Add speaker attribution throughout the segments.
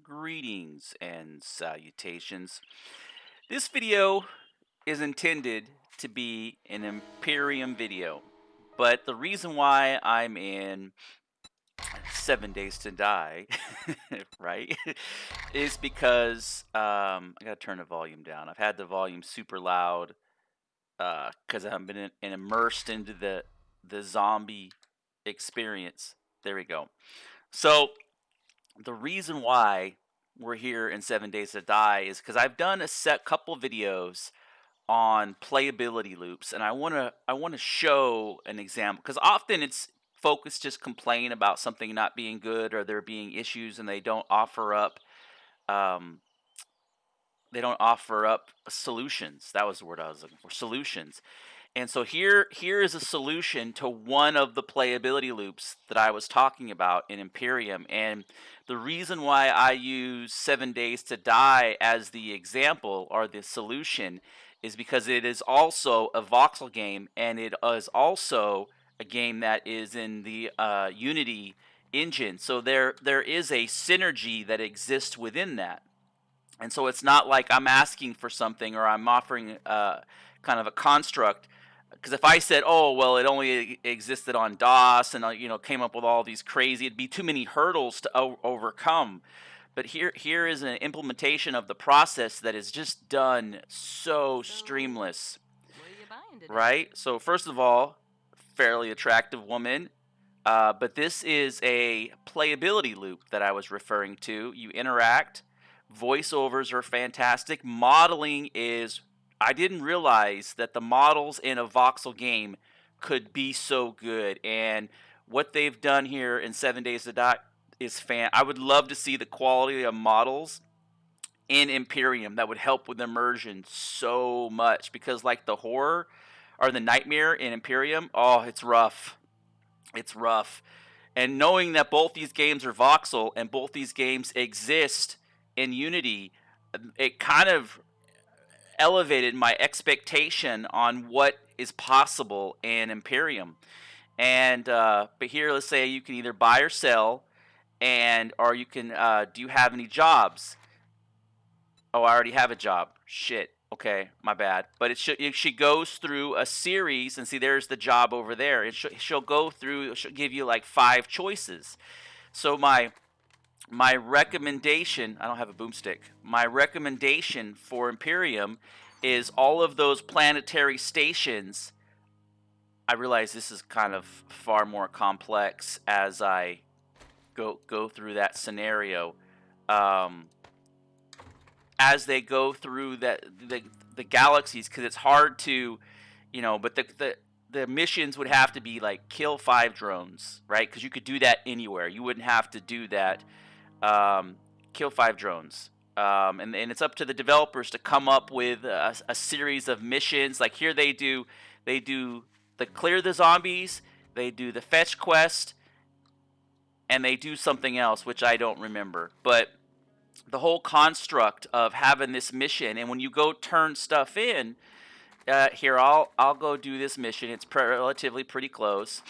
Speaker 1: Greetings and salutations. This video is intended to be an Empyrion video, but the reason why I'm in 7 Days to Die, right, is because I gotta turn the volume down. I've had the volume super loud because I've been immersed into the zombie experience. There we go. So the reason why we're here in 7 Days to Die is because I've done a set couple videos on playability loops, and I want to show an example because often it's folks just complain about something not being good or there being issues, and um, they don't offer up solutions. That was the word I was looking for. Solutions. And so here is a solution to one of the playability loops that I was talking about in Empyrion. And the reason why I use 7 Days to Die as the example or the solution is because it is also a voxel game, and it is also a game that is in the Unity engine. So there is a synergy that exists within that. And so it's not like I'm asking for something or I'm offering kind of a construct. Because if I said, "Oh, well, it only existed on DOS," and came up with all these crazy, it'd be too many hurdles to overcome. But here is an implementation of the process that is just done so streamless,
Speaker 2: What are you buying today?
Speaker 1: right? So first of all, fairly attractive woman. But this is a playability loop that I was referring to. You interact. Voiceovers are fantastic. Modeling is. I didn't realize that the models in a voxel game could be so good. And what they've done here in 7 Days to Die is I would love to see the quality of models in Empyrion that would help with immersion so much because, like, the horror or the nightmare in Empyrion, oh, it's rough. It's rough. And knowing that both these games are voxel and both these games exist in Unity, it kind of elevated my expectation on what is possible in Empyrion. And but here, let's say you can either buy or sell, and or you can. Do you have any jobs? Oh, I already have a job. Shit. Okay, my bad. But she goes through a series, and see, there's the job over there. And she'll go through. She'll give you like 5 choices. So my recommendation. I don't have a boomstick. My recommendation for Imperium is all of those planetary stations. I realize this is kind of far more complex as I go through that scenario. Um, as they go through the galaxies, because it's hard to, but the missions would have to be like kill 5 drones, right? Because you could do that anywhere. You wouldn't have to do that. Kill 5 drones. And it's up to the developers to come up with a series of missions. Like here, they do the clear the zombies, they do the fetch quest, and they do something else which I don't remember. But the whole construct of having this mission, and when you go turn stuff in, here I'll go do this mission. It's relatively pretty close.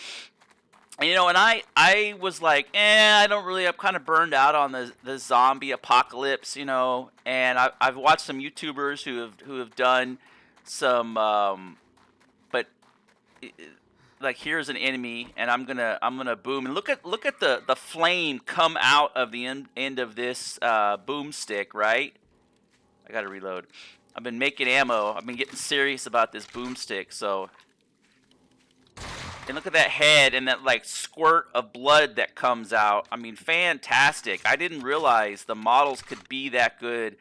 Speaker 1: And I was like, I don't really. I'm kind of burned out on the zombie apocalypse, And I've watched some YouTubers who have done some, but like here's an enemy, and I'm gonna boom, and look at the flame come out of the end of this boomstick, right? I gotta reload. I've been making ammo. I've been getting serious about this boomstick, so. And look at that head and that like squirt of blood that comes out. I mean, fantastic. I didn't realize the models could be that good.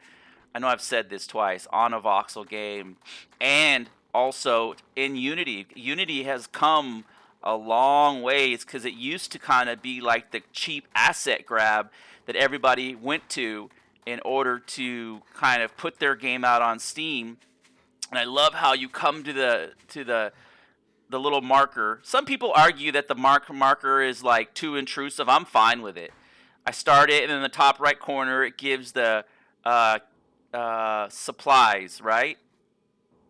Speaker 1: I know I've said this twice on a voxel game, and also in Unity. Unity has come a long ways because it used to kind of be like the cheap asset grab that everybody went to in order to kind of put their game out on Steam. And I love how you come to the little marker. Some people argue that the marker is like too intrusive. I'm fine with it. I start it, and in the top right corner, it gives the supplies, right?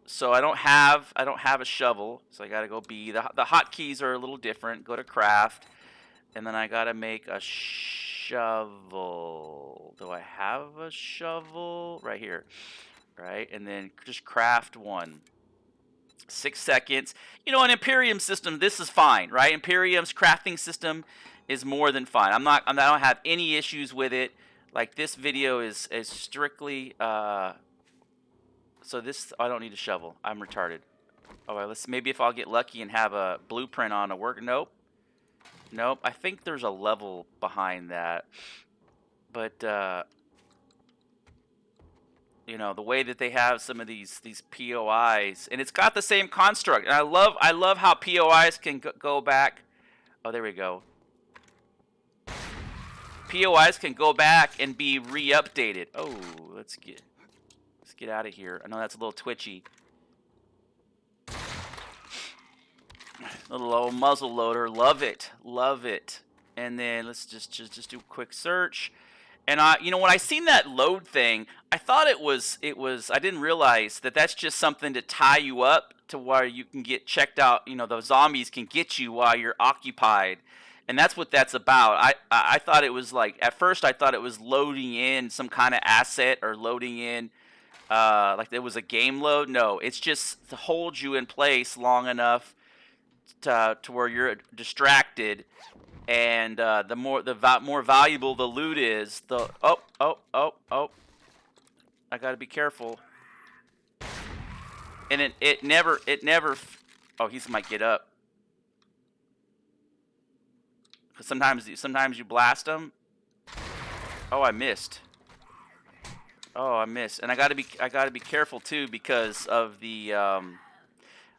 Speaker 1: So I don't have a shovel, so I gotta go B. The hotkeys are a little different. Go to craft, and then I gotta make a shovel. Do I have a shovel? Right here. Right, and then just craft one. 6 seconds. You know, an Empyrion system, this is fine, right? Empyrium's crafting system is more than fine. I don't have any issues with it. Like, this video is strictly, so this, I don't need a shovel. I'm retarded. All right, maybe if I'll get lucky and have a blueprint on a work. Nope. Nope. I think there's a level behind that. But, you know, the way that they have some of these POIs, and it's got the same construct. And I love how POIs can go back. Oh, there we go. POIs can go back and be re-updated. Oh, let's get out of here. I know that's a little twitchy. Little old muzzle loader, love it, love it. And then let's just do a quick search. And you know, when I seen that load thing, I thought it was. I didn't realize that that's just something to tie you up to where you can get checked out. You know, the zombies can get you while you're occupied, and that's what that's about. I thought it was like, at first I thought it was loading in some kind of asset or loading in like it was a game load. No, it's just to hold you in place long enough to where you're distracted. And the more valuable the loot is, the oh, I gotta be careful. And it never. Oh, he might get up. Cause sometimes you blast them. Oh, I missed. Oh, I missed, and I gotta be careful too, because of the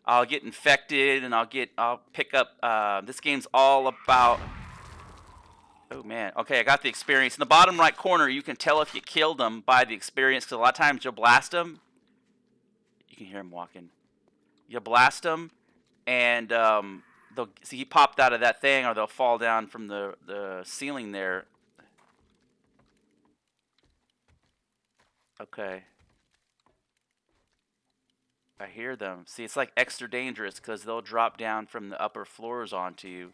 Speaker 1: I'll get infected, and I'll pick up. This game's all about. Oh man, okay, I got the experience. In the bottom right corner, you can tell if you killed them by the experience, because a lot of times you'll blast them. You can hear him walking. You'll blast them, and they'll see he popped out of that thing, or they'll fall down from the ceiling there. Okay. I hear them. See, it's like extra dangerous because they'll drop down from the upper floors onto you.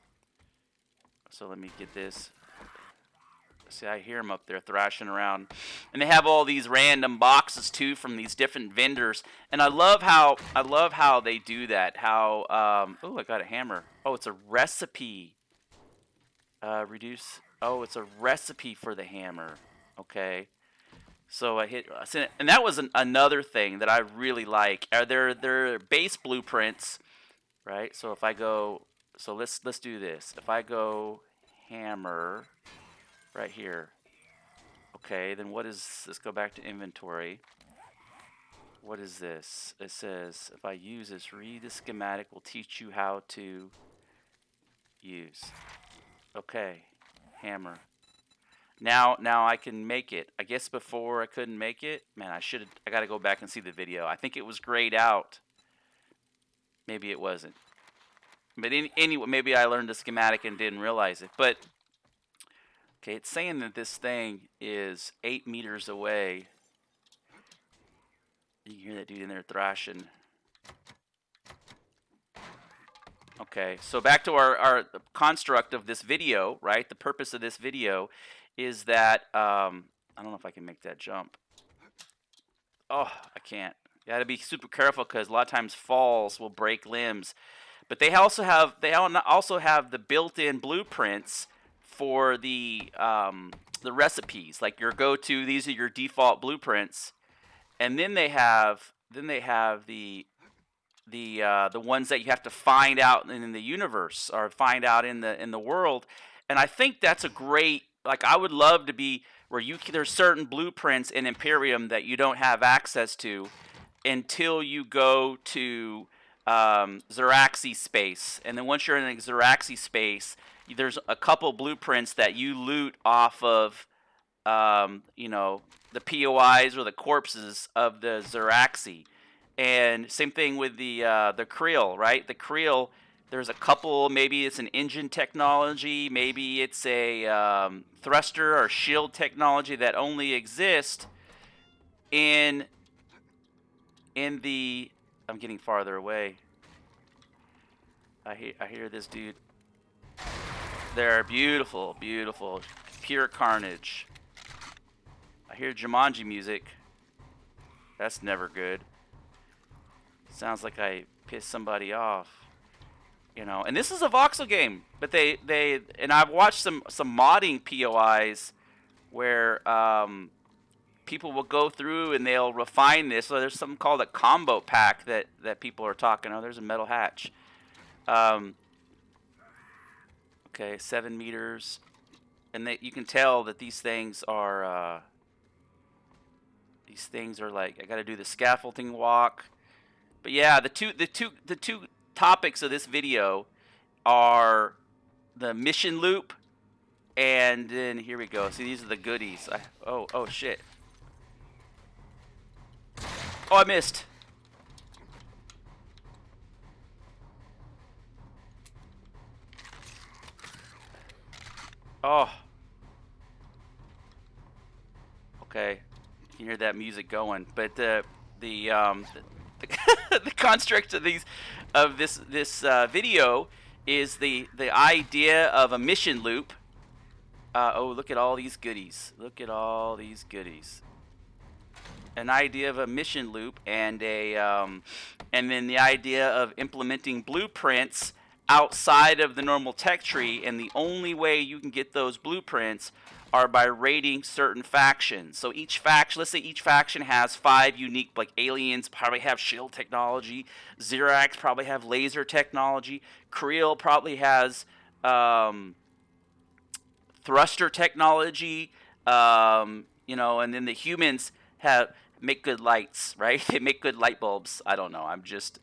Speaker 1: So let me get this. See, I hear them up there thrashing around. And they have all these random boxes too from these different vendors. And I love how they do that. How oh, I got a hammer. Oh, it's a recipe. Reduce. Oh, it's a recipe for the hammer. Okay. So I hit, and that was another thing that I really like. Are their base blueprints, right? So if I go, so let's do this. If I go hammer right here, okay, then what is, let's go back to inventory. What is this? It says if I use this, read the schematic will teach you how to use. Okay, hammer. Now I can make it. I guess before I couldn't make it. Man, I got to go back and see the video. I think it was grayed out. Maybe it wasn't. But anyway, maybe I learned the schematic and didn't realize it. But okay, it's saying that this thing is 8 meters away. You can hear that dude in there thrashing. Okay, so back to our construct of this video, right? The purpose of this video is that, I don't know if I can make that jump. Oh, I can't. You gotta be super careful because a lot of times falls will break limbs. But they also have the built-in blueprints for the recipes, like your go-to. These are your default blueprints, and then they have the ones that you have to find out in the universe or find out in the world. And I think that's a great, like, I would love to be where there's certain blueprints in Empyrion that you don't have access to until you go to Xeraxi space. And then once you're in the Xeraxi space, there's a couple blueprints that you loot off of you know, the POIs or the corpses of the Xeraxi. And same thing with the Creel, right? The Creel, there's a couple, maybe it's an engine technology, maybe it's a thruster or shield technology that only exist in the, I'm getting farther away. I hear this dude. They're beautiful, beautiful, pure carnage. I hear Jumanji music. That's never good. Sounds like I pissed somebody off. You know, and this is a voxel game, but and I've watched some modding POIs where people will go through and they'll refine this. So there's something called a combo pack that people are talking. Oh, there's a metal hatch. Okay, 7 meters, and you can tell that these things are like, I got to do the scaffolding walk. But yeah, the two topics of this video are the mission loop, and then here we go. See, these are the goodies. Oh shit. Oh, I missed. Oh. Okay. You can hear that music going, but the the construct of this video is the idea of a mission loop. Oh, look at all these goodies. Look at all these goodies. An idea of a mission loop and and then the idea of implementing blueprints outside of the normal tech tree, and the only way you can get those blueprints are by raiding certain factions. So each faction, let's say each faction has 5 unique, like aliens probably have shield technology, Xerax probably have laser technology, Creel probably has thruster technology, you know, and then the humans make good lights, right? They make good light bulbs. I don't know. I'm just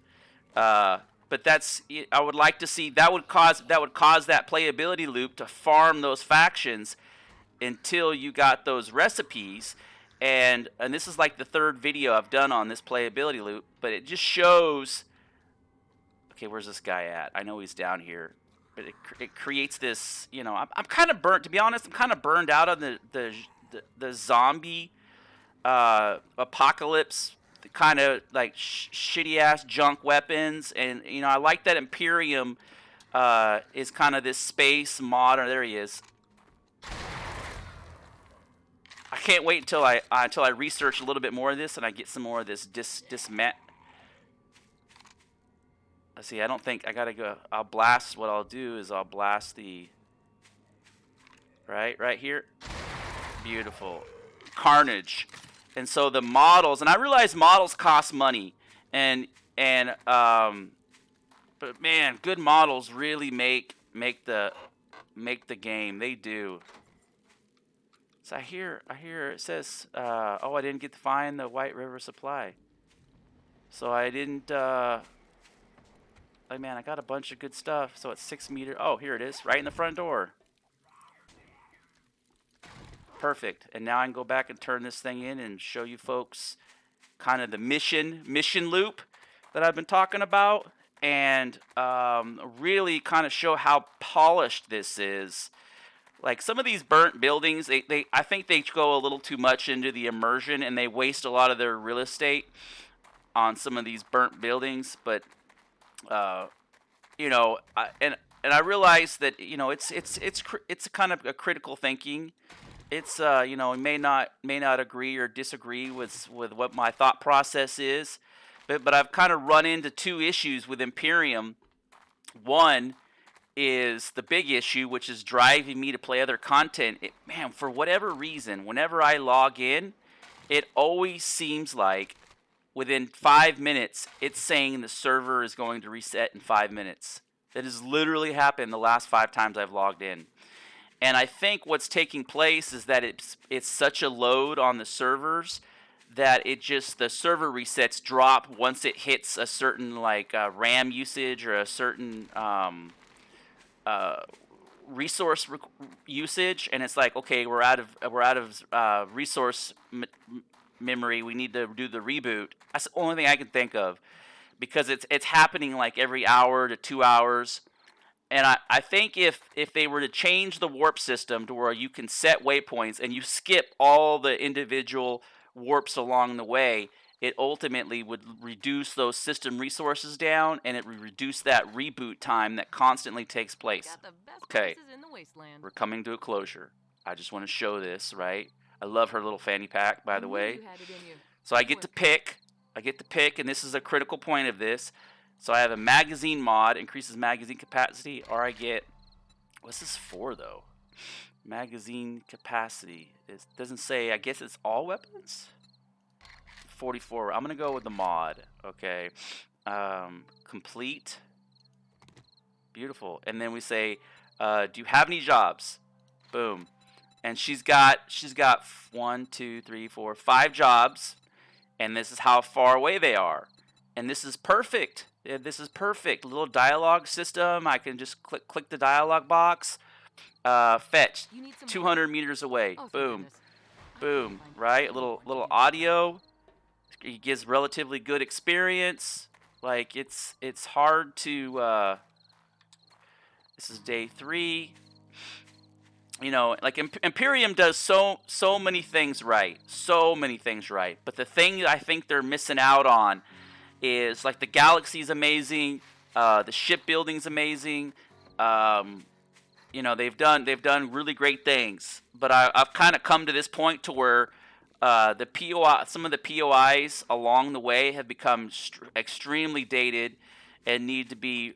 Speaker 1: but that's, I would like to see that would cause that playability loop to farm those factions until you got those recipes. And this is like the 3rd video I've done on this playability loop, but it just shows. Okay, where's this guy at? I know he's down here, but it creates this. You know, I'm kind of burnt, to be honest. I'm kind of burned out on the zombie apocalypse, kind of like shitty ass junk weapons. And you know, I like that Empyrion is kind of this space modern. There he is. I can't wait until I research a little bit more of this and I get some more of this dismet. Let's see. I don't think I gotta go. I'll blast. What I'll do is I'll blast the right here. Beautiful carnage. And so the models, and I realize models cost money, but man, good models really make the game. They do. So I hear it says, oh, I didn't get to find the White River supply. So I didn't, like, man, I got a bunch of good stuff. So it's 6 meters. Oh, here it is, right in the front door. Perfect. And now I can go back and turn this thing in and show you folks kind of the mission loop that I've been talking about, and really kind of show how polished this is. Like some of these burnt buildings, I think they go a little too much into the immersion, and they waste a lot of their real estate on some of these burnt buildings. But you know, and I realize that, you know, it's kind of a critical thinking. It's you know, may not agree or disagree with what my thought process is, but I've kind of run into 2 issues with Empyrion. One is the big issue, which is driving me to play other content. Man, for whatever reason, whenever I log in, it always seems like within 5 minutes, it's saying the server is going to reset in 5 minutes. That has literally happened the last 5 times I've logged in. And I think what's taking place is that it's such a load on the servers that the server resets drop once it hits a certain like RAM usage or a certain resource usage, and it's like, okay, we're out of resource memory. We need to do the reboot. That's the only thing I can think of, because it's happening like every hour to 2 hours. And I think if they were to change the warp system to where you can set waypoints and you skip all the individual warps along the way, it ultimately would reduce those system resources down, and it would reduce that reboot time that constantly takes place. Okay, we're coming to a closure. I just want to show this, right? I love her little fanny pack, by the way. So I get to pick. And this is a critical point of this. So I have a magazine mod, increases magazine capacity, or I get, what's this for though? Magazine capacity. It doesn't say, I guess it's all weapons? 44. I'm gonna go with the mod. Okay. Complete. Beautiful. And then we say, do you have any jobs? Boom. And she's got 1, 2, 3, 4, 5 jobs, and this is how far away they are. And this is perfect. This is perfect. Little dialogue system. I can just click the dialogue box. Fetch 200 meters away. Boom. Boom. Right? A little audio. It gives relatively good experience. Like it's hard to this is day 3. You know, like Empyrion does so many things right. So many things right. But the thing I think they're missing out on is, like, the galaxy's amazing, the shipbuilding's amazing. You know, they've done really great things. But I've kind of come to this point to where the POI, some of the POIs along the way have become extremely dated and need to be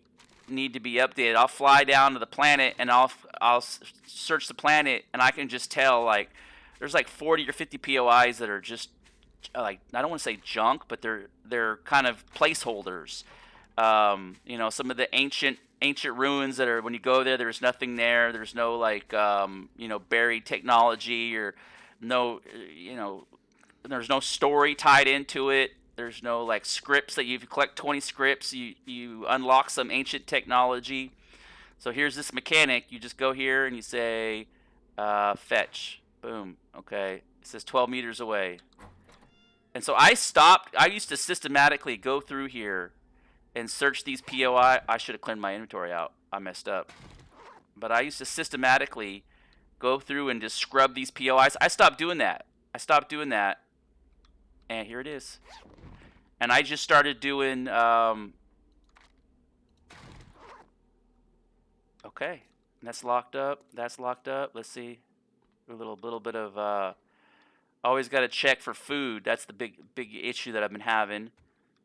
Speaker 1: updated. I'll fly down to the planet and I'll search the planet, and I can just tell, like, there's like 40 or 50 POIs that are just like, I don't want to say junk, but they're kind of placeholders. You know, some of the ancient ruins that are, when you go there, there's nothing there. There's no, like, you know, buried technology, or no, you know, there's no story tied into it. There's no, like, scripts that you collect 20 scripts, you unlock some ancient technology. So here's this mechanic. You just go here and you say, fetch. Boom. Okay. It says 12 meters away. And so I used to systematically go through here and search these POI. I should have cleaned my inventory out. I messed up. But I used to systematically go through and just scrub these POIs. I stopped doing that. And here it is. And I just started doing, okay, that's locked up. Let's see, a little bit of, always got to check for food. That's the big issue that I've been having.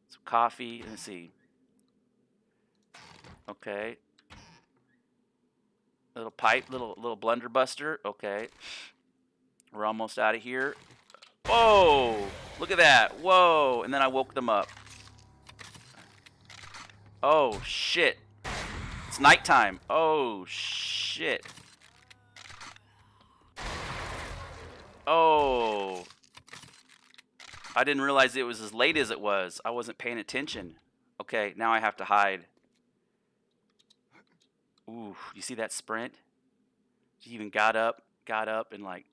Speaker 1: Some coffee. Let's see. Okay. Little pipe, little blender buster. Okay. We're almost out of here. Whoa! Look at that. Whoa! And then I woke them up. Oh, shit. It's nighttime. Oh, shit. Oh. I didn't realize it was as late as it was. I wasn't paying attention. Okay, now I have to hide. Ooh, you see that sprint? She even got up and, like...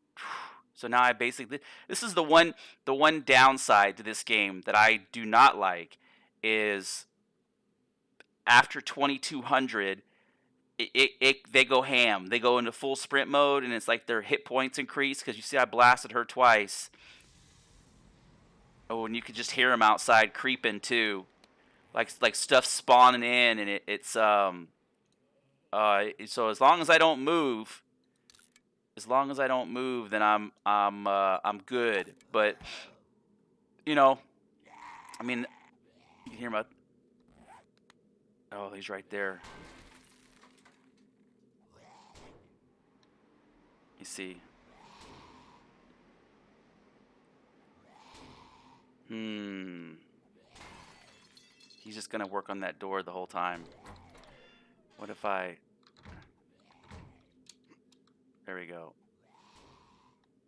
Speaker 1: So now I basically, this is the one downside to this game that I do not like, is after 2200, they go ham. They go into full sprint mode, and it's like their hit points increase, because you see I blasted her twice. Oh, and you could just hear them outside creeping too, like stuff spawning in, and it's so as long as I don't move. Then I'm good. But, you know, I mean, you can hear about. Oh, he's right there. You see. He's just gonna work on that door the whole time. What if I? There we go.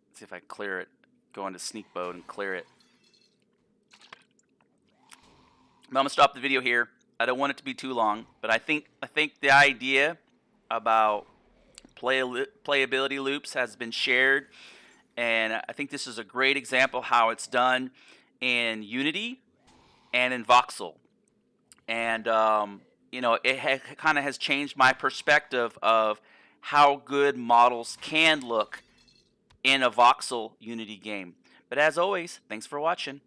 Speaker 1: Let's see if I clear it. Go into sneak mode and clear it. I'm gonna stop the video here. I don't want it to be too long, but I think the idea about playability loops has been shared, and I think this is a great example how it's done in Unity and in voxel. And you know, it kind of has changed my perspective of how good models can look in a voxel Unity game. But as always, thanks for watching.